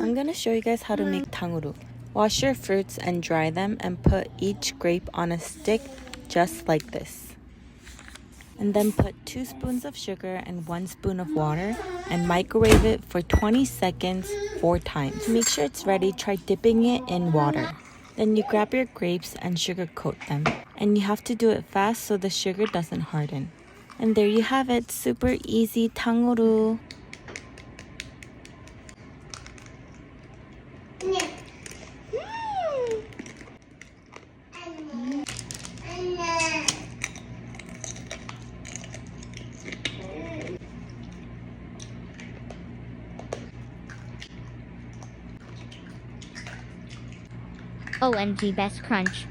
I'm gonna show you guys how to make Tanghulu. Wash your fruits and dry them and put each grape on a stick just like this. And then put 2 spoons of sugar and 1 spoon of water and microwave it for 20 seconds 4 times. To make sure it's ready, try dipping it in water. Then you grab your grapes and sugar coat them. And you have to do it fast so the sugar doesn't harden. And there you have it, super easy Tanghulu. OMG best crunch.